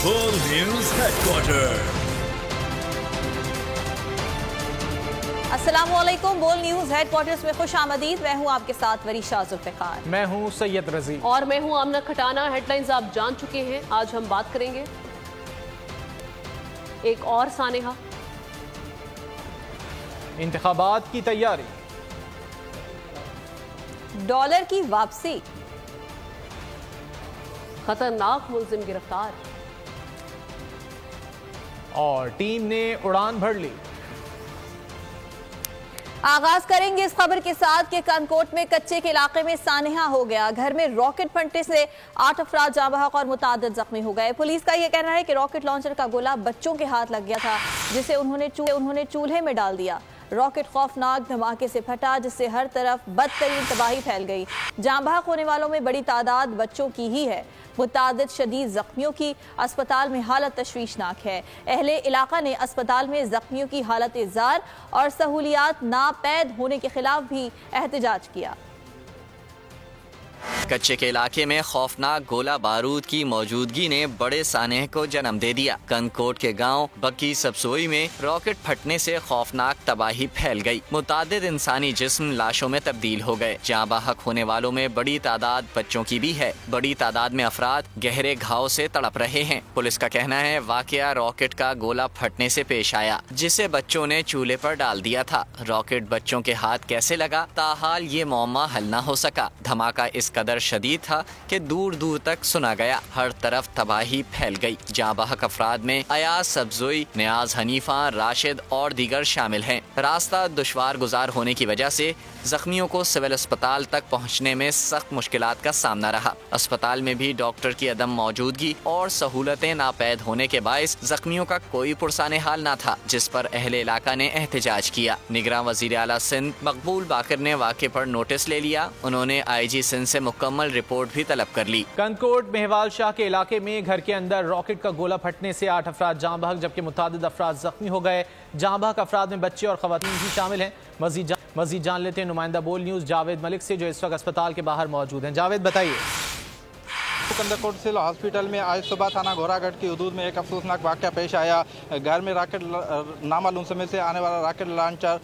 बोल news headquarter. अस्सलामुअलैकुम। बोल न्यूज हेडक्वार्टर्स में खुश आमदीद। मैं हूँ आपके साथ वरीशा जुल्फिकार। मैं हूँ सैयद रजी और मैं हूँ आमना खटाना। हेडलाइंस आप जान चुके हैं। आज हम बात करेंगे एक और सानेहा, इंतखाबात की तैयारी, डॉलर की वापसी, खतरनाक मुल्जिम गिरफ्तार और टीम ने उड़ान भर ली। आगाज करेंगे इस खबर के साथ कि कनकोट में कच्चे के इलाके में सानेहा हो गया। घर में रॉकेट फटने से 8 अफराद जाँ बहक और मुतादिद जख्मी हो गए। पुलिस का यह कहना है कि रॉकेट लॉन्चर का गोला बच्चों के हाथ लग गया था, जिसे उन्होंने चूल्हे में डाल दिया। रॉकेट खौफनाक धमाके से फटा, जिससे हर तरफ बदतरीन तबाही फैल गई। जाँ बहक होने वालों में बड़ी तादाद बच्चों की ही है। मुतादिद शदीद जख्मियों की अस्पताल में हालत तशवीशनाक है। अहले इलाका ने अस्पताल में जख्मियों की हालत इज़्ज़ार और सहूलियात नापैद होने के खिलाफ भी एहतजाज किया। कच्चे के इलाके में खौफनाक गोला बारूद की मौजूदगी ने बड़े सानेह को जन्म दे दिया। कनकोट के गांव बक्की सबसोई में रॉकेट फटने से खौफनाक तबाही फैल गई। मुतादिद इंसानी जिस्म लाशों में तब्दील हो गए। जाँ बहक होने वालों में बड़ी तादाद बच्चों की भी है। बड़ी तादाद में अफराद गहरे घाव से तड़प रहे हैं। पुलिस का कहना है वाकया रॉकेट का गोला फटने से पेश आया, जिसे बच्चों ने चूल्हे पर डाल दिया था। रॉकेट बच्चों के हाथ कैसे लगा, ताहाल ये मौमा हल न हो सका। धमाका इस कदर शदीद था कि दूर दूर तक सुना गया। हर तरफ तबाही फैल गई। जाँ बहक अफराद में अयाज सबजोई, नियाज हनीफा, राशिद और दीगर शामिल हैं। रास्ता दुश्वार गुजार होने की वजह से जख्मियों को सिविल अस्पताल तक पहुँचने में सख्त मुश्किलात का सामना रहा। अस्पताल में भी डॉक्टर की अदम मौजूदगी और सहूलतें नापैद होने के बायस जख्मियों का कोई पुरसाने हाल न था, जिस पर अहले इलाका ने एहतजाज किया। निगरान वज़ीर आला सिंध मकबूल बाकर ने वाक़े पर नोटिस ले लिया। उन्होंने IG सिंध से मुकम्मल रिपोर्ट भी तलब कर ली। कनकोट मेहवाल शाह के इलाके में घर के अंदर रॉकेट का गोला फटने से 8 अफराद जाँ बहक जबकि मुतादिद अफराद जख्मी हो गए। जाँ बहक अफराद में बच्चे और खवातीन भी शामिल हैं। मजीद जान लेते हैं नुमाइंदा बोल न्यूज जावेद मलिक से, जो इस वक्त अस्पताल के बाहर मौजूद हैं। जावेद बताइए। कंदरकोट सिविल हॉस्पिटल में आज सुबह थाना घोरागढ़ की हदूद में एक अफसोसनाक वाक़या पेश आया। घर में रॉकेट नामालूम समय से आने वाला रॉकेट लॉन्चर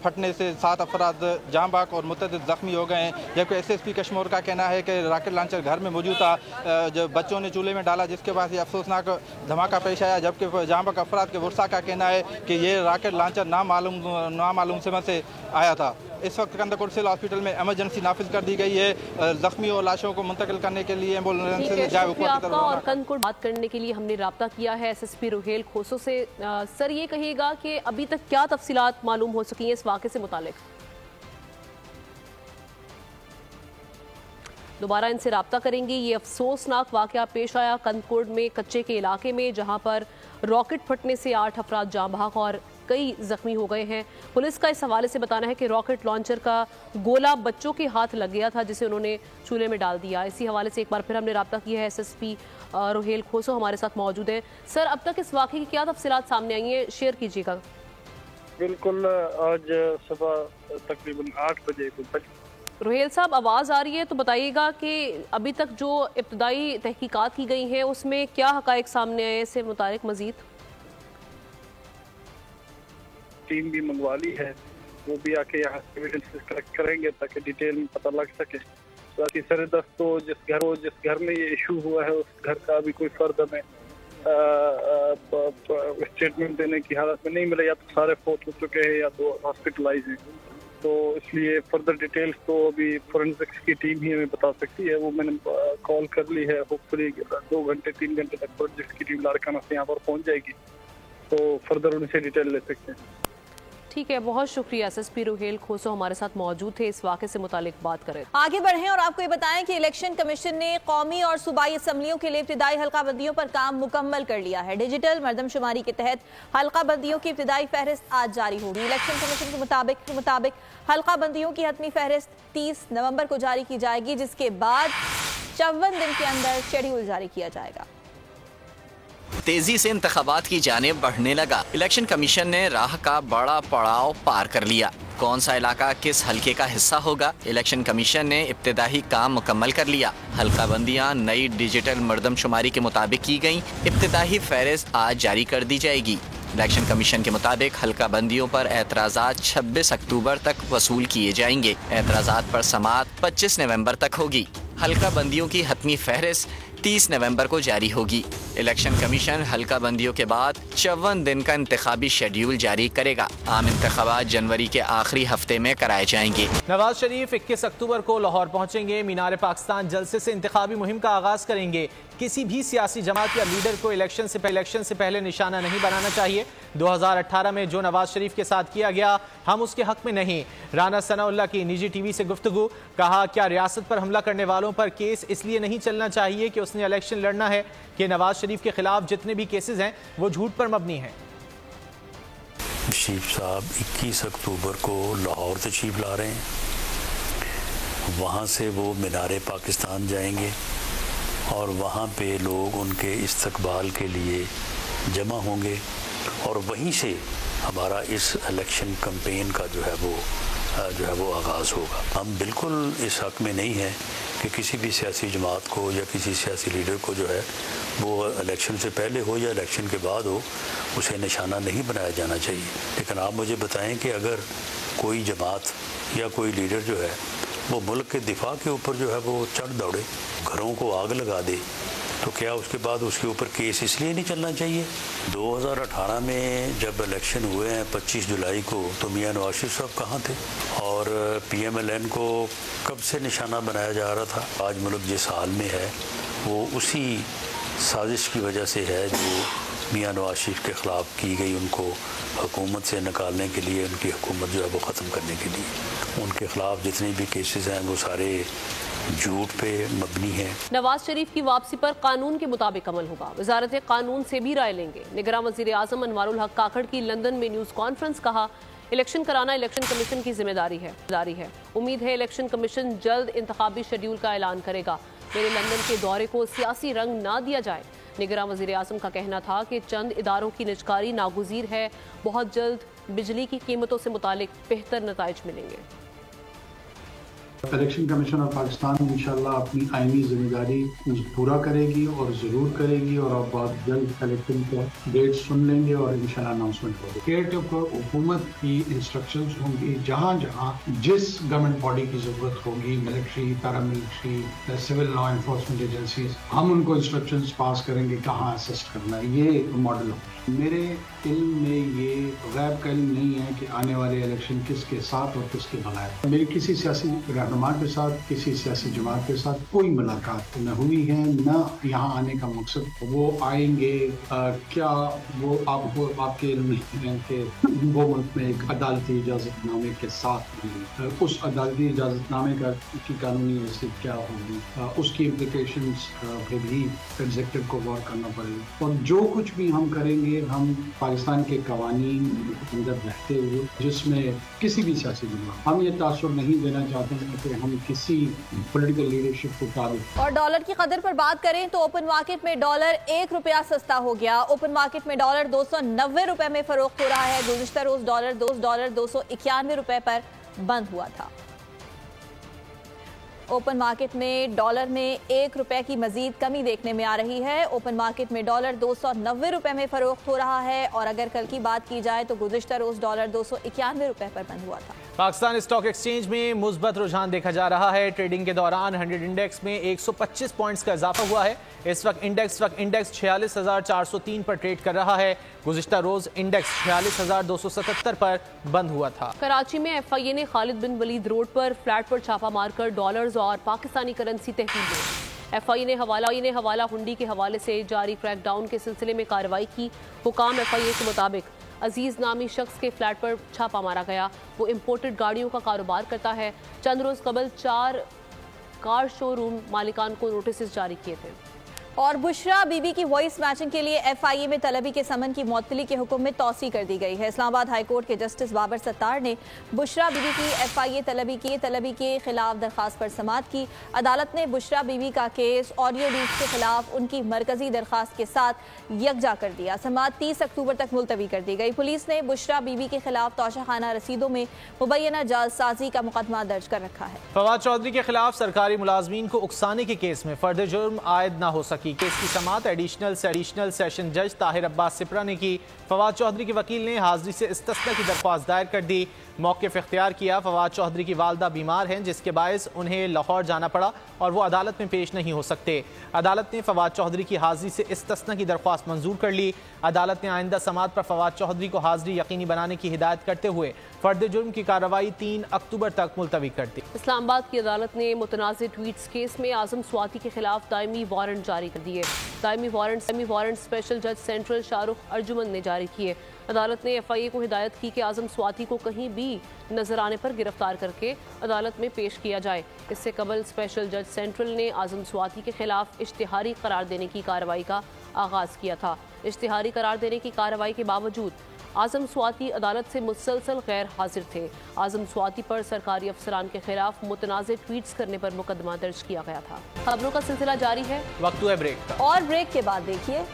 फटने से 7 अफराद जाँ बहक और मुतअद्दिद जख्मी हो गए हैं। जबकि SSP कश्मीर का कहना है कि रॉकेट लॉन्चर घर में मौजूद था, जो बच्चों ने चूल्हे में डाला, जिसके बाद ये अफसोसनाक धमाका पेश आया। जबकि जाँ बहक अफराद के वर्षा का कहना है कि ये रॉकेट लॉन्चर नामालूम समय से आया था। इस वक्त कंदरकोट सिविल हॉस्पिटल में इमरजेंसी नाफिज कर दी गई है। जख्मी और लाशों को मुंतकिल करने के लिए एम्बुलेंस और कनकोट बात करने के लिए हमने राब्ता किया है SSP रोहेल खोसो से। सर, ये कहिएगा कि अभी तक क्या तफसीलात मालूम हो सकी हैं इस वाक़े से मुतालिक? दोबारा इनसे राब्ता करेंगे। ये अफसोसनाक वाक़या पेश आया कनकोट में कच्चे के इलाके में, जहां पर रॉकेट फटने से 8 अफराद जाँ बहक और कई जख्मी हो गए हैं। पुलिस का इस हवाले से बताना है कि रॉकेट लॉन्चर का गोला बच्चों के हाथ लग गया था, जिसे उन्होंने चूल्हे में डाल दिया। इसी हवाले से एक बार फिर हमने राब्ता किया है। SSP रोहेल खोसो हमारे साथ मौजूद है। सर, अब तक इस वाक़े की क्या तफसीलात सामने आई हैं, शेयर कीजिएगा। बिल्कुल, आज सुबह तकरीबन 8 बजे रोहेल साहब, आवाज़ आ रही है तो बताइएगा कि अभी तक जो इब्तदाई तहकीकात की गई हैं उसमें क्या हक़ाइक़ सामने आए, इससे मुतालिक मज़ीद? टीम भी मंगवा ली है, वो भी आके यहाँ एविडेंस कलेक्ट करेंगे ताकि डिटेल में पता लग सके। बाकी सरदस्त तो जिस घर में ये इशू हुआ है उस घर का अभी कोई फर्द हमें स्टेटमेंट देने की हालत में नहीं मिला। या तो सारे फोत हो चुके हैं या तो हॉस्पिटलाइज हैं, तो इसलिए फर्दर डिटेल्स तो अभी फोरेंसिक्स की टीम ही हमें बता सकती है। वो मैंने कॉल कर ली है। होपफुली 2 घंटे 3 घंटे तक फोरेंसिक्स की टीम लाड़काना से यहाँ पर पहुँच जाएगी, तो फर्दर उनसे डिटेल ले सकते हैं। ठीक है, बहुत शुक्रिया। SSP रोहेल खोसो हमारे साथ मौजूद थे, इस वाक़े से मुतालिक बात करें। आगे बढ़ें और आपको ये बताएं कि इलेक्शन कमीशन ने कौमी और सूबाई असम्बलियों के लिए इब्तिदाई हल्का बंदियों पर काम मुकम्मल कर लिया है। डिजिटल मरदमशुमारी के तहत हल्का बंदियों की इब्तिदाई फहरिस्त आज जारी होगी। इलेक्शन कमीशन के मुताबिक हल्का बंदियों की हतमी फहरिस्त 30 नवंबर को जारी की जाएगी, जिसके बाद 54 दिन के अंदर शेड्यूल जारी किया जाएगा। तेजी से इंतखाबात की जानिब बढ़ने लगा। इलेक्शन कमीशन ने राह का बड़ा पड़ाव पार कर लिया। कौन सा इलाका किस हल्के का हिस्सा होगा, इलेक्शन कमीशन ने इब्तिदाई काम मुकम्मल कर लिया। हल्का बंदियाँ नई डिजिटल मर्दमशुमारी के मुताबिक की गयी। इब्तिदाई फहरिस्त आज जारी कर दी जाएगी। इलेक्शन कमीशन के मुताबिक हल्का बंदियों पर एतराज़ात 26 अक्टूबर तक वसूल किए जाएंगे। एतराज़ात पर समाअत 25 नवंबर तक होगी। हल्का बंदियों की हतमी फहरिस्त 30 नवंबर को जारी होगी। इलेक्शन कमीशन हल्का बंदियों के बाद 54 दिन का इंतखाबी शेड्यूल जारी करेगा। आम इंतखाबात जनवरी के आखिरी हफ्ते में कराए जाएंगे। नवाज शरीफ 21 अक्टूबर को लाहौर पहुंचेंगे। मीनार पाकिस्तान जलसे से इंतखाबी मुहिम का आगाज करेंगे। किसी भी सियासी जमात या लीडर को इलेक्शन से पहले निशाना नहीं बनाना चाहिए। 2018 में जो नवाज शरीफ के साथ किया गया, हम उसके हक में नहीं। राना सनाउल्लाह की निजी टीवी से गुफ्तगू। कहा, क्या रियासत पर हमला करने वालों पर केस इसलिए नहीं चलना चाहिए कि उसने इलेक्शन लड़ना है, कि नवाज शरीफ के खिलाफ जितने भी केसेस हैं वो झूठ पर मबनी हैं। शरीफ साहब 21 अक्टूबर को लाहौर तशरीफ ला रहे हैं। वहाँ से वो मीनार पाकिस्तान जाएंगे और वहाँ पे लोग उनके इस्तकबाल के लिए जमा होंगे और वहीं से हमारा इस इलेक्शन कैंपेन का जो है वो आगाज़ होगा। हम बिल्कुल इस हक़ में नहीं हैं कि किसी भी सियासी जमात को या किसी सियासी लीडर को जो है वो इलेक्शन से पहले हो या इलेक्शन के बाद हो, उसे निशाना नहीं बनाया जाना चाहिए। लेकिन आप मुझे बताएं कि अगर कोई जमात या कोई लीडर जो है वो मुल्क के दिफा के ऊपर जो है वो चढ़ दौड़े, घरों को आग लगा दे, तो क्या उसके बाद उसके ऊपर केस इसलिए नहीं चलना चाहिए? 2018 में जब इलेक्शन हुए हैं 25 जुलाई को, तो मियां नवाज शरीफ साहब कहाँ थे और PMLN को कब से निशाना बनाया जा रहा था? आज मुल्क जिस हाल में है वो उसी साजिश की वजह से है जो मियां नवाज शरीफ के ख़िलाफ़ की गई, उनको हुकूमत से निकालने के लिए, उनकी हुकूमत जो है वो ख़त्म करने के लिए। उनके ख़िलाफ़ जितने भी केसेस हैं वो सारे झूठ पे मबनी है। नवाज शरीफ की वापसी पर कानून के मुताबिक अमल होगा। वजारत कानून से भी राय लेंगे। निगरान वजीर आज़म अनवारुल हक काकड़ की लंदन में न्यूज़ कॉन्फ्रेंस। कहा, इलेक्शन कराना इलेक्शन कमीशन की जिम्मेदारी है। उम्मीद है इलेक्शन कमीशन जल्द इंतखाबी शेड्यूल का ऐलान करेगा। मेरे लंदन के दौरे को सियासी रंग ना दिया जाए। निगरान वजीर आज़म का कहना था कि चंद इदारों की निजकारी नागुज़ीर है। बहुत जल्द बिजली की कीमतों से मुतालिक बेहतर नताइज मिलेंगे। इलेक्शन कमीशन ऑफ पाकिस्तान इंशाल्लाह अपनी आईनी जिम्मेदारी पूरा करेगी और ज़रूर करेगी और आप बहुत जल्द इलेक्शन का डेट सुन लेंगे और इंशाल्लाह अनाउंसमेंट होगी। क्रिएटिव को हुकूमत की इंस्ट्रक्शंस होंगी, जहाँ जहाँ जिस गवर्नमेंट बॉडी की ज़रूरत होगी, military, paramilitary, civil law enforcement agencies, हम उनको इंस्ट्रक्शंस पास करेंगे कहाँ असिस्ट करना है। ये मॉडल हो। मेरे इल्म में ये गैब का इल्म नहीं है कि आने वाले इलेक्शन किसके साथ और किसके बगैर। मेरी किसी सियासी रहनुमा के साथ, किसी सियासी जमात के साथ कोई मुलाकात न हुई है, न यहाँ आने का मकसद। वो आएंगे क्या वो आपको आपके इल्म में है कि वो मुल्क में एक अदालती इजाज़तनामे के साथ नहीं, उस अदालती इजाज़तनामे की कानूनी हैसियत क्या होगी, उसकी इम्प्लिकेशंस पे भी एग्जीक्यूटिव को गौर करना पड़ेगा। और जो कुछ भी हम करेंगे हम पाकिस्तान के कवानीन अंदर रहते हुए, जिसमें किसी भी सियासी जमात, हम ये तासुर नहीं देना चाहते हैं कि हम किसी पॉलिटिकल लीडरशिप को ताबे। और डॉलर की कदर पर बात करें तो ओपन मार्केट में डॉलर 1 रुपया सस्ता हो गया। ओपन मार्केट में डॉलर 290 रुपए में फरोख्त हो रहा है। गुज़िश्ता रोज डॉलर 291 रुपए पर बंद हुआ था। ओपन मार्केट में डॉलर में 1 रुपए की मजीद कमी देखने में आ रही है। ओपन मार्केट में डॉलर 290 रुपए में फरोख्त हो रहा है और अगर कल की बात की जाए तो गुज़िश्ता रोज डॉलर 291 रुपए पर बंद हुआ था। पाकिस्तान स्टॉक एक्सचेंज में मुस्बत रुझान देखा जा रहा है। ट्रेडिंग के दौरान 100 इंडेक्स में 125 पॉइंट्स का इजाफा हुआ है। इस वक्त इंडेक्स 46,403 पर ट्रेड कर रहा है। गुज़िश्ता रोज इंडेक्स 46,277 पर बंद हुआ था। कराची में FIA ने खालिद बिन वलीद रोड पर फ्लैट पर छापा मारकर डॉलर्स और पाकिस्तानी करेंसी तहवील दी। FIA ने हवाला हुंडी के हवाले से जारी क्रैकडाउन के सिलसिले में कार्रवाई की। हुकाम FIA के मुताबिक अजीज नामी शख्स के फ्लैट पर छापा मारा गया। वो इम्पोर्टेड गाड़ियों का कारोबार करता है। चंद रोज कबल 4 कार शोरूम मालिकान को नोटिस जारी किए थे। और बुशरा बीबी की वॉइस मैचिंग के लिए FIA में तलबी के समन की मुअत्तली के हुक्म में तौसी कर दी गई है। इस्लामाबाद हाई कोर्ट के जस्टिस बाबर सत्तार ने बुशरा बीबी की FIA तलबी के खिलाफ दरखास्त पर समाअत की। अदालत ने बुशरा बीबी का केस ऑडियो लीक के खिलाफ उनकी मरकजी दरखास्त के साथ यकजा कर दिया। समाअत 30 अक्टूबर तक मुलतवी कर दी गई। पुलिस ने बुशरा बीबी के खिलाफ तोशाखाना रसीदों में मुबैना जालसाजी का मुकदमा दर्ज कर रखा है। फवाद चौधरी के खिलाफ सरकारी मुलाजमीन को उकसाने के केस में फर्द जुर्म आयद न हो सकी। केस की समाअत एडिशनल सेशन जज ताहिर अब्बास सिपरा ने की। फवाद चौधरी के वकील ने हाजिरी से इस्तिस्ना की दरख्वास्त दायर कर दी। मौक़िफ़ इख्तियार किया। फवाद चौधरी की वालदा बीमार हैं, जिसके बायस उन्हें लाहौर जाना पड़ा और वो अदालत में पेश नहीं हो सकते। अदालत ने फवाद चौधरी की हाजिरी से इस्तिस्ना की दरख्वास्त मंजूर कर ली। अदालत ने आइंदा समाअत पर फवाद चौधरी को हाजिरी यकीनी बनाने की हिदायत करते हुए फर्द जुर्म की कार्रवाई 3 अक्टूबर तक मुलतवी कर दी। इस्लामाबाद की अदालत ने मुतनाज़िर ट्वीट्स केस में आजम स्वाति के खिलाफ दायमी वारंट जारी कर दिए। दायमी वारंट स्पेशल जज सेंट्रल शाहरुख अर्जुमन ने जारी किए। अदालत ने FIA को हिदायत की कि आजम स्वाति को कहीं भी नजर आने पर गिरफ्तार करके अदालत में पेश किया जाए। इससे कबल स्पेशल जज सेंट्रल ने आजम स्वाति के खिलाफ इश्तिहारी करार देने की कार्रवाई का आगाज किया था। इश्तिहारी करार देने की कार्रवाई के बावजूद आजम स्वाति अदालत से मुसलसल गैर हाजिर थे। आजम स्वाति पर सरकारी अफसरान के खिलाफ मुतनाज़िर ट्वीट्स करने पर मुकदमा दर्ज किया गया था। खबरों का सिलसिला जारी है, वक्त हुआ ब्रेक का। और ब्रेक के बाद देखिए,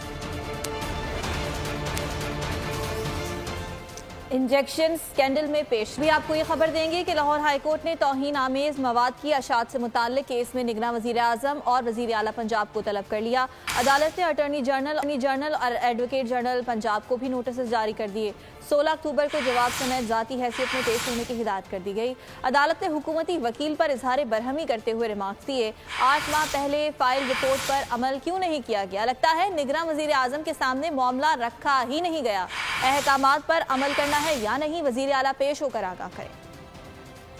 इंजेक्शन स्कैंडल में पेश भी आपको ये खबर देंगे कि लाहौर हाई कोर्ट ने तौहीन आमेज मवाद की अशात से मुताल्लिक केस में निगरां वज़ीर आज़म और वज़ीर आला पंजाब को तलब कर लिया। अदालत ने अटॉर्नी जनरल और एडवोकेट जनरल पंजाब को भी नोटिस जारी कर दिए। 16 अक्टूबर को जवाब समेत ज़ाती हैसियत में पेश होने की हिदायत कर दी गई। अदालत ने हुकूमती वकील पर इजहार बरहमी करते हुए रिमार्क्स दिए। 8 माह पहले फाइल रिपोर्ट पर अमल क्यों नहीं किया गया? लगता है निगरां वज़ीर आज़म के सामने मामला रखा ही नहीं गया। अहकामात पर अमल करना है या नहीं, वज़ीर आला पेश होकर आगाह करें।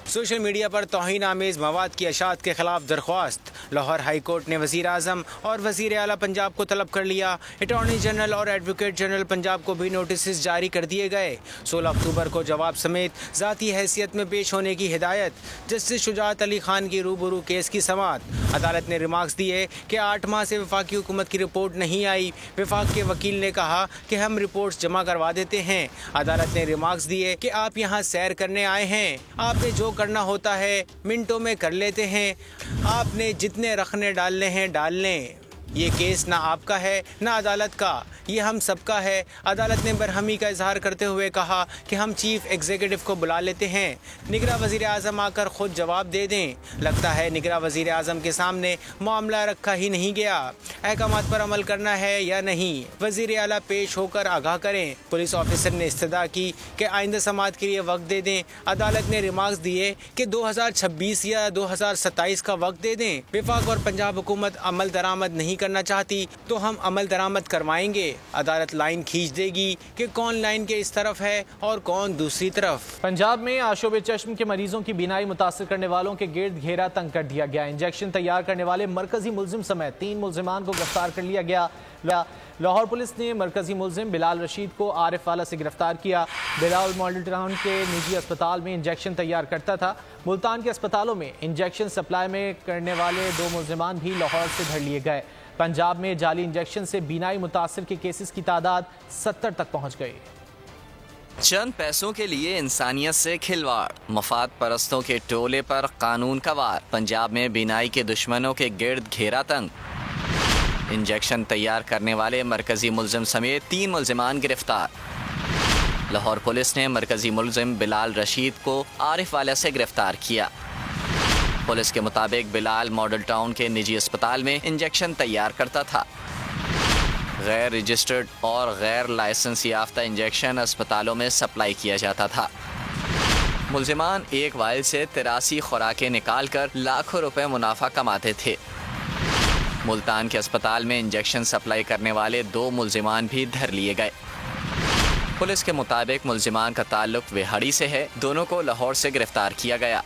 सोशल मीडिया पर तौहीन आमेज मवाद की अशात के खिलाफ दरख्वास्त। लाहौर हाई कोर्ट ने वज़ीर आज़म और वज़ीर आला पंजाब को तलब कर लिया। अटॉर्नी जनरल और एडवोकेट जनरल पंजाब को भी नोटिस जारी कर दिए गए। 16 अक्टूबर को जवाब समेत ज़ाती हैसियत में पेश होने की हिदायत। जस्टिस शुजात अली खान की रूबरू केस की समाअत। अदालत ने रिमार्क्स दिए कि 8 माह से वफाकी हुकूमत की रिपोर्ट नहीं आई। वफाक के वकील ने कहा कि हम रिपोर्ट्स जमा करवा देते हैं। अदालत ने रिमार्क्स दिए कि आप यहाँ सैर करने आए हैं, आपने जो करना होता है मिनटों में कर लेते हैं, आपने जितने रखने डालने हैं डाल लें। ये केस ना आपका है ना अदालत का, ये हम सबका है। अदालत ने बरहमी का इजहार करते हुए कहा कि हम चीफ एग्जीक्यूटिव को बुला लेते हैं, निगरां वज़ीर आज़म आकर खुद जवाब दे दें। लगता है निगरां वज़ीर आज़म के सामने मामला रखा ही नहीं गया। अहकामात पर अमल करना है या नहीं, वज़ीर आला पेश होकर आगाह करें। पुलिस ऑफिसर ने इस्तदा की कि आइंदा समाअत के लिए वक्त दे दें। अदालत ने रिमार्क्स दिए कि 2026 या 2027 का वक्त दे दें। वफाक और पंजाब हुकूमत अमल दरामद नहीं करना चाहती तो हम अमल दरामद करवाएंगे। अदालत लाइन खींच देगी कि कौन लाइन के इस तरफ है और कौन दूसरी तरफ। पंजाब में आशोब चश्म के मरीजों की बीनाई मुतासर करने वालों के गिर्द घेरा तंग कर दिया गया। इंजेक्शन तैयार करने वाले मरकजी मुलजिम समेत 3 मुलजिमान को गिरफ्तार कर लिया गया। लाहौर पुलिस ने मरकजी मुलजिम बिलाल रशीद को आरिफ वाला से गिरफ्तार किया। बिलाल मॉडल टाउन के निजी अस्पताल में इंजेक्शन तैयार करता था। मुल्तान के अस्पतालों में इंजेक्शन सप्लाई में करने वाले 2 मुलजिमान भी लाहौर से धर लिए गए। पंजाब में जाली इंजेक्शन से बीनाई मुतासर के केसेस की तादाद 70 तक पहुंच गई। चंद पैसों के लिए इंसानियत से खिलवाड़, मफाद परस्तों के टोले पर कानून का वार। पंजाब में बीनाई के दुश्मनों के गिर्द घेरा तंग। इंजेक्शन तैयार करने वाले मरकजी मुलजिम समेत 3 मुलजिमान गिरफ्तार। लाहौर पुलिस ने मरकजी मुलजिम बिलाल रशीद को आरिफ वाला से गिरफ्तार किया। पुलिस के मुताबिक बिलाल मॉडल टाउन के निजी अस्पताल में इंजेक्शन तैयार करता था। गैर रजिस्टर्ड और गैर लाइसेंस याफ्ता इंजेक्शन अस्पतालों में सप्लाई किया जाता था। मुलजिमान एक वाइल से 83 खुराकें निकाल कर लाखों रुपए मुनाफा कमाते थे। मुल्तान के अस्पताल में इंजेक्शन सप्लाई करने वाले 2 मुलजिमान भी धर लिए गए। पुलिस के मुताबिक मुलजिमान का ताल्लुक विहड़ी से है। दोनों को लाहौर से गिरफ्तार किया गया।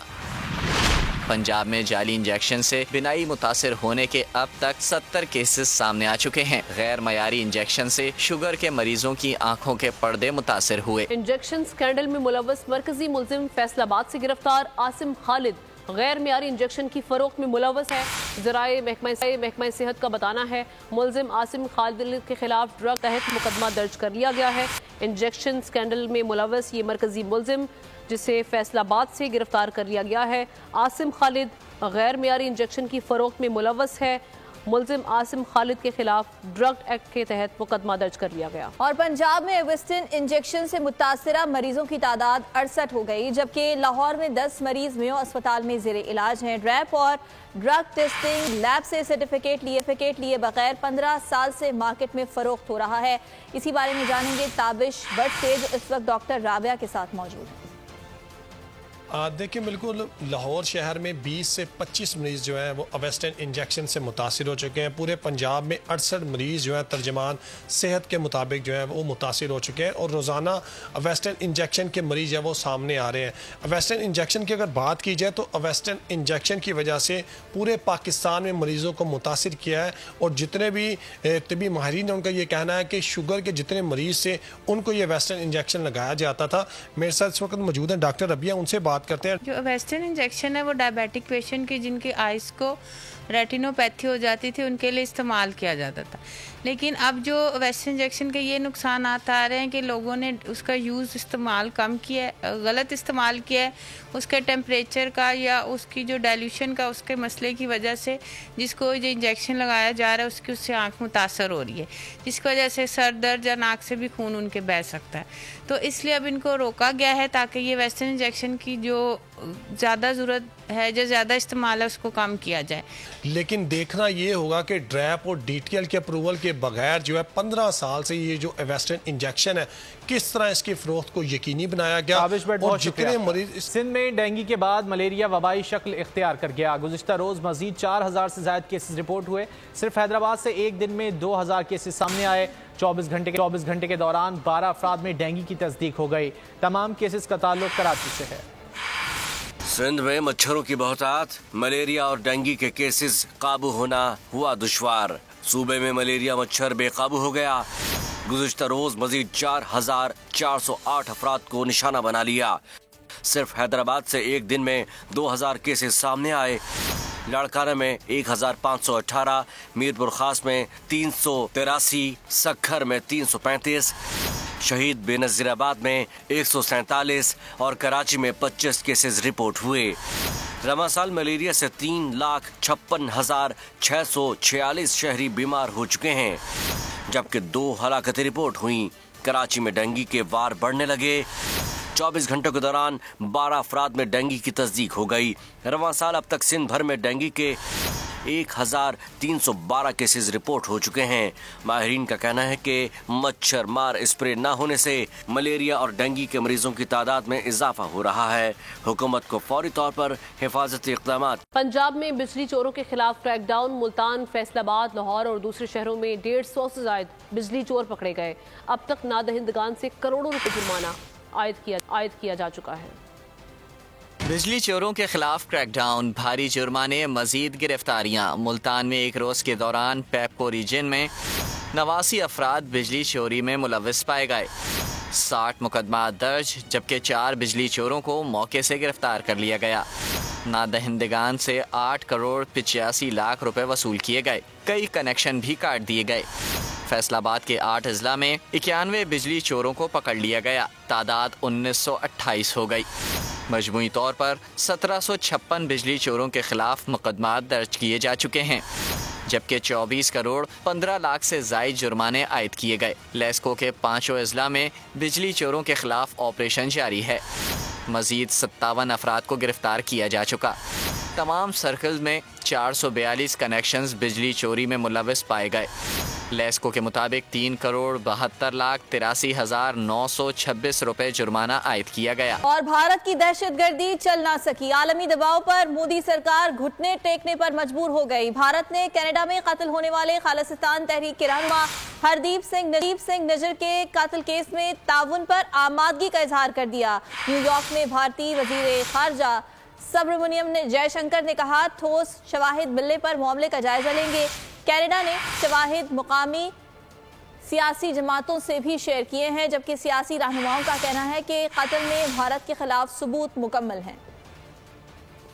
पंजाब में जाली इंजेक्शन से बिनाई मुतासिर होने के अब तक 70 केसेस सामने आ चुके हैं। गैर मयारी इंजेक्शन से शुगर के मरीजों की आंखों के पर्दे मुतासिर हुए। इंजेक्शन स्कैंडल में मुलव्वस मरकजी मुलजिम फैसलाबाद से गिरफ्तार। आसिम खालिद गैर मियारी इंजेक्शन की फरोख्त में मुलव्वस है। ज़राए महकमा सेहत का बताना है मुलजिम आसिम खालिद के खिलाफ ड्रग तहत मुकदमा दर्ज कर लिया गया है। इंजेक्शन स्कैंडल में मुलव्वस ये मरकजी मुलजिम जिसे फैसलाबाद से गिरफ्तार कर लिया गया है। आसिम खालिद गैर मियारी इंजेक्शन की फरोख्त में मुलव्वस है। मुलजिम आसिम खालिद के खिलाफ ड्रग एक्ट के तहत मुकदमा दर्ज कर लिया गया। और पंजाब में एविस्टिन इंजेक्शन से मुतासरा मरीजों की तादाद 68 हो गई, जबकि लाहौर में 10 मरीज मेयो अस्पताल में जेर इलाज हैं। ड्रैप और ड्रग टेस्टिंग लैब से सर्टिफिकेट लिए बगैर 15 साल से मार्केट में फरोख्त हो रहा है। इसी बारे में जानेंगे ताबिश भट्ट से, जो इस वक्त डॉक्टर राबिया के साथ मौजूद है। देखिए, बिल्कुल लाहौर शहर में 20 से 25 मरीज़ जो हैं वो अवेस्टन इंजेक्शन से मुतासिर हो चुके हैं। पूरे पंजाब में 68 मरीज़ जो हैं तर्जमान सेहत के मुताबिक जो है वो मुतासिर हो चुके हैं और रोज़ाना अवेस्टन इंजेक्शन के मरीज़ है वो सामने आ रहे हैं। अवेस्टन इंजेक्शन की अगर बात की जाए तो अवेस्टन इंजेक्शन की वजह से पूरे पाकिस्तान में मरीज़ों को मुतासिर किया है और जितने भी तबी माहिरीन हैं उनका ये कहना है कि शुगर के जितने मरीज़ थे उनको ये अवेस्टन इंजेक्शन लगाया जाता था। मेरे साथ इस वक्त मौजूद हैं डॉक्टर रबिया, उनसे बात करते हैं। जो अवेस्टन इंजेक्शन है वो डायबिटिक पेशेंट की जिनकी आइज़ को रेटिनोपैथी हो जाती थी उनके लिए इस्तेमाल किया जाता था, लेकिन अब जो अवेस्टन इंजेक्शन के ये नुकसान आ रहे हैं कि लोगों ने उसका यूज़ इस्तेमाल कम किया है, गलत इस्तेमाल किया है। उसके टेम्परेचर का या उसकी जो डाइल्यूशन का उसके मसले की वजह से जिसको जो इंजेक्शन लगाया जा रहा है उसकी उससे आँख मुतासर हो रही है, जिसकी वजह से सर दर्द या नाक से भी खून उनके बह सकता है। तो इसलिए अब इनको रोका गया है ताकि ये वेस्टर्न इंजेक्शन की जो ज़्यादा ज़रूरत है, जो ज़्यादा इस्तेमाल है, उसको कम किया जाए। लेकिन देखना ये होगा कि ड्रैप और DTL के अप्रूवल के बगैर जो है 15 साल से ये जो अवेस्टन इंजेक्शन है किस तरह इसकी फरोख्त को यकीनी बनाया गया। और जितने मरीज सिंध में डेंगू के बाद मलेरिया वबाई शक्ल इख्तियार कर गया। गुज़िश्ता रोज मजीद 4000 से ज्यादा केसेस रिपोर्ट हुए। सिर्फ हैदराबाद से एक दिन में 2000 केसेस सामने आए। 24 घंटे के दौरान 12 अफराद में डेंगू की तस्दीक हो गई। तमाम केसेस का ताल्लुक कराची से है। सिंध में मच्छरों की बहुतात, मलेरिया और डेंगू के केसेस काबू होना हुआ दुश्वार। सूबे में मलेरिया मच्छर बेकाबू हो गया। गुज़िश्ता रोज मजीद 4408 अफराद को निशाना बना लिया। सिर्फ हैदराबाद से एक दिन में 2000 केसेस सामने आए। लाड़काना में 1518, मीरपुर खास में 383, सक्खर में 335, शहीद बेनज़ीराबाद में 147 और कराची में 25 केसेस रिपोर्ट हुए। रवा साल मलेरिया से 3,56,646 शहरी बीमार हो चुके हैं, जबकि 2 हलाकतें रिपोर्ट हुई। कराची में डेंगू के वार बढ़ने लगे। 24 घंटों के दौरान 12 अफराद में डेंगू की तस्दीक हो गई। रवां साल अब तक सिंध भर में डेंगू के 1312 केसेस रिपोर्ट हो चुके हैं। माहिरीन का कहना है कि मच्छर मार स्प्रे न होने से मलेरिया और डेंगू के मरीजों की तादाद में इजाफा हो रहा है। हुकूमत को फौरी तौर पर हिफाजती इक़दाम। पंजाब में बिजली चोरों के खिलाफ क्रैकडाउन। मुल्तान, फैसलाबाद, लाहौर और दूसरे शहरों में 150 से ज्यादा बिजली चोर पकड़े गए। अब तक नादहिंदगान से करोड़ों रुपए जुर्माना आयद किया जा चुका है। बिजली चोरों के खिलाफ क्रैकडाउन, भारी जुर्माने, मजीद गिरफ्तारियां। मुल्तान में एक रोज के दौरान पैपको रीजन में 89 अफराद बिजली चोरी में मुलव्विस पाए गए। 60 मुकदमा दर्ज, जबकि 4 बिजली चोरों को मौके से गिरफ्तार कर लिया गया। नादहिंदगान से 8 करोड़ 85 लाख रुपए वसूल किए गए। कई कनेक्शन भी काट दिए गए। फैसलाबाद के 8 अजला में 91 बिजली चोरों को पकड़ लिया गया। तादाद 1928 हो गई। मजमूई तौर पर 1756 बिजली चोरों के खिलाफ मुकदमा दर्ज किए जा चुके हैं, जबकि 24 करोड़ 15 लाख से जायद जुर्माने आयद किए गए। लेस्को के 5 अजला में बिजली चोरों के खिलाफ ऑपरेशन जारी है। मजीद 57 अफराद को गिरफ्तार किया जा चुका। तमाम सर्कल में 442 कनेक्शंस बिजली चोरी में मुलव्विस पाए गए। लेस्को के मुताबिक 3 करोड़ 72 लाख 83,926 रुपए जुर्माना आयद किया गया। और भारत की दहशतगर्दी चल ना सकी। आलमी दबाव पर मोदी सरकार घुटने टेकने पर मजबूर हो गई। भारत ने कनाडा में कत्ल होने वाले खालिस्तान तहरीक के रहनुमा हरदीप सिंह नजर के कत्ल केस में ताउन पर आमादगी का इजहार कर दिया। न्यूयॉर्क में भारतीय वजीर खारजा सुब्रमण्यम जयशंकर ने कहा, ठोस शवाहिद मिलने पर मामले का जायजा लेंगे। कनाडा ने शवाहिद मुकामी सियासी जमातों से भी शेयर किए हैं, जबकि सियासी रहनुमाओं का कहना है कि कत्ल में भारत के खिलाफ सबूत मुकम्मल हैं।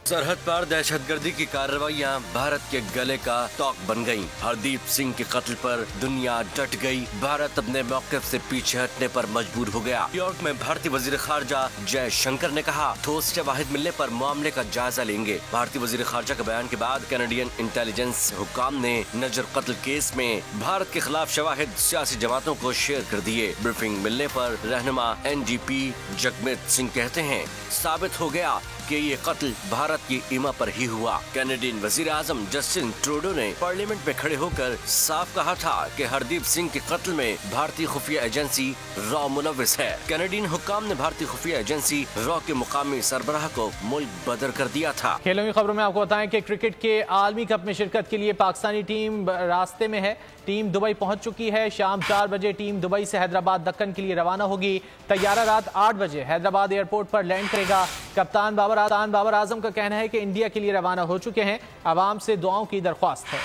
सरहद पार दहशतगर्दी की कार्रवाइयां भारत के गले का तौक बन गईं। हरदीप सिंह के कत्ल पर दुनिया डट गई। भारत अपने मौक़िफ़ से पीछे हटने पर मजबूर हो गया। न्यूयॉर्क में भारतीय वजीर खारजा जयशंकर ने कहा, ठोस शवाहिद मिलने पर मामले का जायजा लेंगे। भारतीय वजीर खारजा के बयान के बाद कैनेडियन इंटेलिजेंस हुक्काम ने नजर कत्ल केस में भारत के खिलाफ शवाहिद सियासी जमातों को शेयर कर दिए। ब्रीफिंग मिलने पर रहनुमा NDP जगमीत सिंह कहते हैं, साबित हो गया कि ये कत्ल भारत की ईमा पर ही हुआ। कैनेडियन वजीर आजम जस्टिन ट्रूडो ने पार्लियामेंट में खड़े होकर साफ कहा था कि हरदीप सिंह के कत्ल में भारतीय खुफिया एजेंसी रॉ मुलविस है। कैनेडियन हुक्काम ने भारतीय खुफिया एजेंसी रॉ के मुकामी सरबराह को मुल्क बदर कर दिया था। खेलों की खबरों में आपको बताएं कि क्रिकेट के आलमी कप में शिरकत के लिए पाकिस्तानी टीम रास्ते में है। टीम दुबई पहुंच चुकी है। शाम 4 बजे टीम दुबई से हैदराबाद दक्कन के लिए रवाना होगी। तैयारा रात 8 बजे हैदराबाद एयरपोर्ट पर लैंड करेगा। कप्तान बाबर आजम का कहना है कि इंडिया के लिए रवाना हो चुके हैं। आवाम से दुआओं की दरख्वास्त है।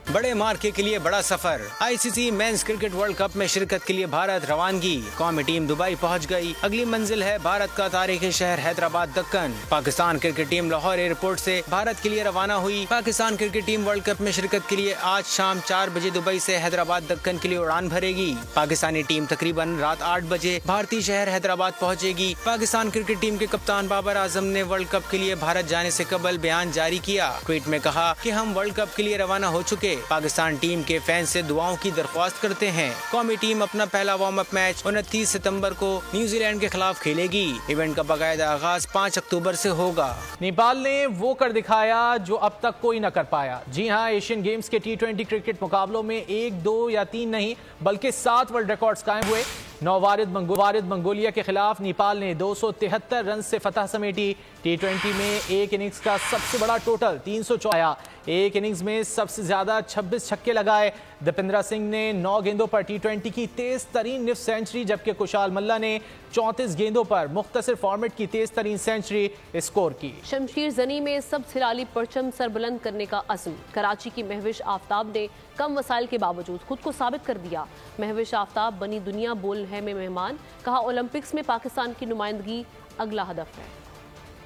बड़े मार्के के लिए बड़ा सफर। ICC men's cricket world cup में शिरकत के लिए भारत रवानगी। कौमी टीम दुबई पहुंच गई। अगली मंजिल है भारत का तारीखी शहर Hyderabad Deccan. Pakistan cricket team Lahore airport से भारत के लिए रवाना हुई। Pakistan cricket team world cup में शिरकत के लिए आज शाम 4 बजे दुबई से हैदराबाद दक्कन के लिए उड़ान भरेगी। पाकिस्तानी टीम तकरीबन रात 8 बजे भारतीय शहर हैदराबाद पहुँचेगी। पाकिस्तान क्रिकेट टीम के कप्तान बाबर आजम ने वर्ल्ड कप के लिए भारत जाने से कबल बयान जारी किया। ट्वीट में कहा कि हम वर्ल्ड कप के लिए रवाना हो चुके। पाकिस्तान टीम के फैंस से दुआओं की दरख्वास्त करते हैं। कौमी टीम अपना पहला वार्म अप मैच 29 सितंबर को न्यूजीलैंड के खिलाफ खेलेगी। इवेंट का बाकायदा आगाज 5 अक्टूबर से होगा। नेपाल ने वो कर दिखाया जो अब तक कोई न कर पाया। जी हां, एशियन गेम्स के T20 क्रिकेट मुकाबलों में 1, 2 या 3 नहीं बल्कि 7 वर्ल्ड रिकॉर्ड्स कायम हुए। नौवारिद मंगोलिया के खिलाफ नेपाल ने 273 रन से फतह समेटी। T20 में एक इनिंग्स का सबसे बड़ा टोटल 304 आया। एक इनिंग्स में सबसे ज्यादा 26 छक्के लगाए। दीपेंद्र सिंह ने 9 गेंदों पर T20 की तेज तरीन निफ सेंचुरी, जबकि कुशाल मल्ला ने 34 गेंदों पर मुख्तसर फॉर्मेट की तेज तरीन सेंचुरी स्कोर की। शमशीर जनी में सब हिलाली परचम सरबुलंद करने का अज़्म। कराची की महविश आफ्ताब ने कम वसाइल के बावजूद खुद को साबित कर दिया। महविश आफ्ताब बनी दुनिया बोल है में मेहमान। कहा, ओलंपिक्स में पाकिस्तान की नुमाइंदगी अगला हदफ है।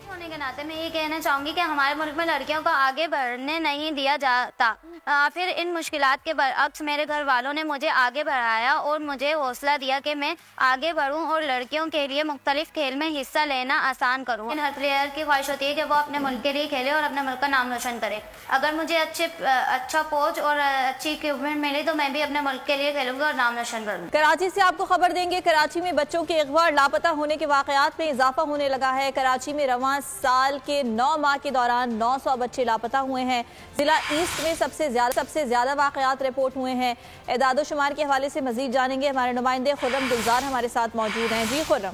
होने के नाते मैं ये कहना चाहूँगी कि हमारे मुल्क में लड़कियों को आगे बढ़ने नहीं दिया जाता। फिर इन मुश्किलात के बरअक्स मेरे घर वालों ने मुझे आगे बढ़ाया और मुझे हौसला दिया कि मैं आगे बढ़ूं और लड़कियों के लिए मुख्तलिफ खेल में हिस्सा लेना आसान करूं। हर प्लेयर की ख्वाहिश होती है कि वो अपने मुल्क के लिए खेले और अपने मुल्क का नाम रोशन करे। अगर मुझे अच्छा कोच और अच्छी इक्विपमेंट मिली तो मैं भी अपने मुल्क के लिए खेलूंगी और नाम रोशन करूँगी। कराची से आपको खबर देंगे, कराची में बच्चों के अगवा और लापता होने के वाकयात में इजाफा होने लगा है। कराची में रवां साल के 9 माह के दौरान 900 बच्चे लापता हुए हैं। जिला ईस्ट में सबसे ज्यादा वाकयात रिपोर्ट हुए हैं। एदादो शुमार के हवाले से मजीद जानेंगे। हमारे नुमाइंदे खुर्रम गुलजार हमारे साथ मौजूद हैं। जी खुर्रम।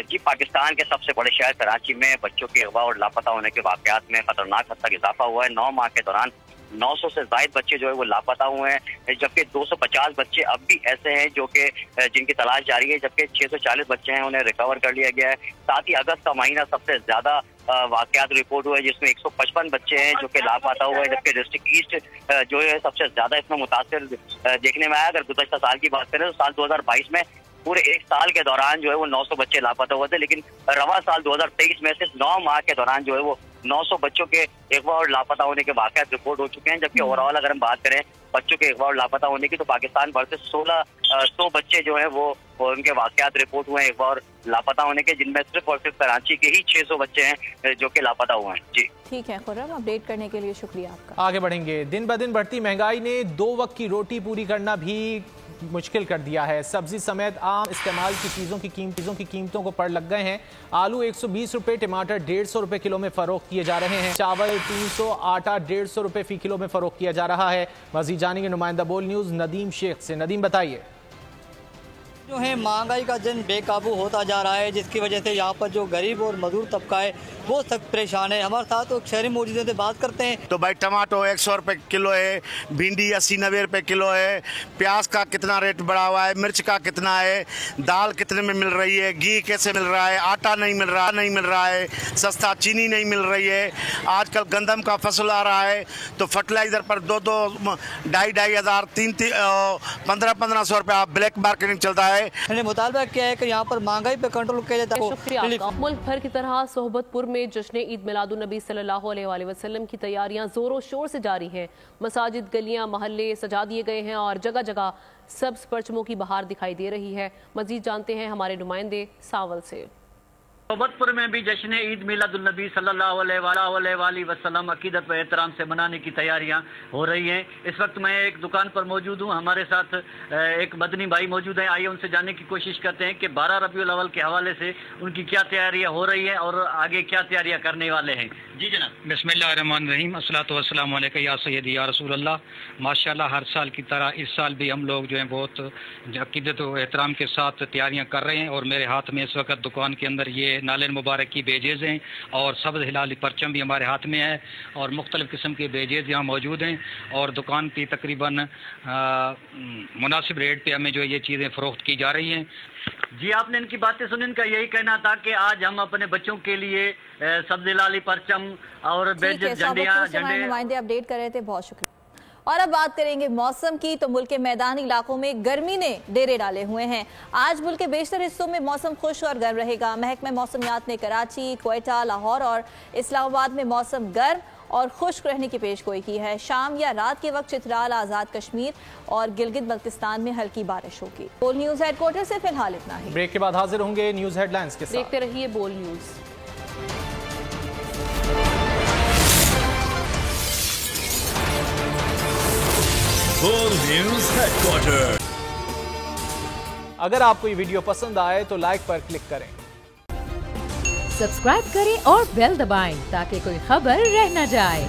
जी, पाकिस्तान के सबसे बड़े शहर कराची में बच्चों के अगवा और लापता होने के वाकयात में खतरनाक हद तक इजाफा हुआ है। 9 माह के दौरान 900 से ज्यादा बच्चे जो है वो लापता हुए हैं, जबकि 250 बच्चे अब भी ऐसे हैं जो कि जिनकी तलाश जारी है, जबकि 640 बच्चे हैं उन्हें रिकवर कर लिया गया है। साथ ही अगस्त का महीना सबसे ज्यादा वाकयात रिपोर्ट हुए, जिसमें 155 बच्चे हैं जो कि लापता हुए हैं, जबकि डिस्ट्रिक्ट ईस्ट जो है सबसे ज्यादा इसमें मुतासिर देखने में आया। अगर गुज़श्ता साल की बात करें तो साल 2022 में पूरे एक साल के दौरान जो है वो 900 बच्चे लापता हुए थे, लेकिन रवा साल 2023 में सिर्फ 9 माह के दौरान जो है वो 900 बच्चों के अगवा और लापता होने के वाकयात रिपोर्ट हो चुके हैं। जबकि ओवरऑल अगर हम बात करें बच्चों के अगवा और लापता होने की तो पाकिस्तान भर से 1600 बच्चे जो है वो उनके वाकयात रिपोर्ट हुए हैं अगवा और लापता होने के, जिनमें सिर्फ और सिर्फ कराची के ही 600 बच्चे हैं जो कि लापता हुए हैं। जी ठीक है खुर्रम, अपडेट करने के लिए शुक्रिया आपका। आगे बढ़ेंगे। दिन ब दिन बढ़ती महंगाई ने 2 वक्त की रोटी पूरी करना भी मुश्किल कर दिया है। सब्जी समेत आम इस्तेमाल की चीज़ों की कीमतों को पड़ लग गए हैं। आलू 120 रुपये, टमाटर 150 रुपये किलो में फरोख्त किए जा रहे हैं। चावल 300, आटा 150 रुपये फी किलो में फरोख्त किया जा रहा है। मजीद जानेंगे नुमाइंदा बोल न्यूज़ नदीम शेख से। नदीम बताइए। जो है महंगाई का जन बेकाबू होता जा रहा है, जिसकी वजह से यहाँ पर जो गरीब और मजदूर तबका है वो सख्त परेशान है। हमारे साथ तो शहरी मौजूद से बात करते हैं। तो भाई टमाटो 100 रुपये किलो है, भिंडी 80-90 रुपये किलो है, प्याज का कितना रेट बढ़ा हुआ है, मिर्च का कितना है, दाल कितने में मिल रही है, घी कैसे मिल रहा है, आटा नहीं मिल रहा है, सस्ता चीनी नहीं मिल रही है। आजकल गंदम का फसल आ रहा है तो फर्टिलाइजर पर 2-2, 2,500, 3,000, 1500 रुपया ब्लैक मार्केटिंग चलता है। है। मुतालबा किया है कि यहाँ पर महंगाई पे कंट्रोल किया जाता है। शुक्रिया। मुल्क भर की तरह सोहबतपुर में जश्न ईद मिलादुन नबी सल्लल्लाहु अलैहि वसल्लम की तैयारियां जोरों शोर से जारी हैं। मसाजिद, गलियां, महल्ले सजा दिए गए हैं और जगह जगह सब्ज परचमों की बहार दिखाई दे रही है। मजीद जानते हैं हमारे नुमाइंदे सावल से। सोहबतपुर में भी जश्न ईद मिलादुन्नबी सल्लल्लाहु अलैहि वसल्लम अकीदत व एहतराम से मनाने की तैयारियां हो रही हैं। इस वक्त मैं एक दुकान पर मौजूद हूं। हमारे साथ एक मदनी भाई मौजूद हैं। आइए उनसे जानने की कोशिश करते हैं कि 12 रबीउल अव्वल के हवाले से उनकी क्या तैयारियां हो रही हैं और आगे क्या तैयारियां करने वाले हैं। जी जनाब। बिस्मिल्लाहिर्रहमानिर्रहीम, अस्सलातु वस्सलामु अलैका या सय्यदी या रसूल अल्लाह। माशाल्लाह हर साल की तरह इस साल भी हम लोग जो है बहुत अकीदत व एहतराम के साथ तैयारियां कर रहे हैं और मेरे हाथ में इस वक्त दुकान के अंदर ये नाले मुबारक की बेजेज हैं और सब्ज़ हिलाली परचम भी हमारे हाथ में है और मुख्तलिफ़ किस्म के बेजेज यहाँ मौजूद हैं और दुकान की तकरीबन मुनासिब रेट पे हमें जो ये चीज़ें फ़रोख्त की जा रही हैं। जी, आपने इनकी बातें सुनी। इनका यही कहना था कि आज हम अपने बच्चों के लिए सब्ज़ हिलाली परचम और बेजेज झंडे नुमाइंदे अपडेट कर रहे थे। बहुत शुक्रिया। और अब बात करेंगे मौसम की, तो मुल्क के मैदानी इलाकों में गर्मी ने डेरे डाले हुए हैं। आज मुल्क के बेशतर हिस्सों में मौसम खुश और गर्म रहेगा। महकमा मौसमियात ने कराची, क्वेटा, लाहौर और इस्लामाबाद में मौसम गर्म और खुश्क रहने की पेशगोई की है। शाम या रात के वक्त चित्राल, आज़ाद कश्मीर और गिलगित बल्तिस्तान में हल्की बारिश होगी। बोल न्यूज हेडक्वार्टर से फिलहाल इतना ही। ब्रेक के बाद हाजिर होंगे न्यूज हेडलाइंस के साथ। देखते रहिए बोल न्यूज। बोल न्यूज हेडक्वार्टर। अगर आपको ये वीडियो पसंद आए तो लाइक पर क्लिक करें, सब्सक्राइब करें और बेल दबाएं ताकि कोई खबर रह न जाए।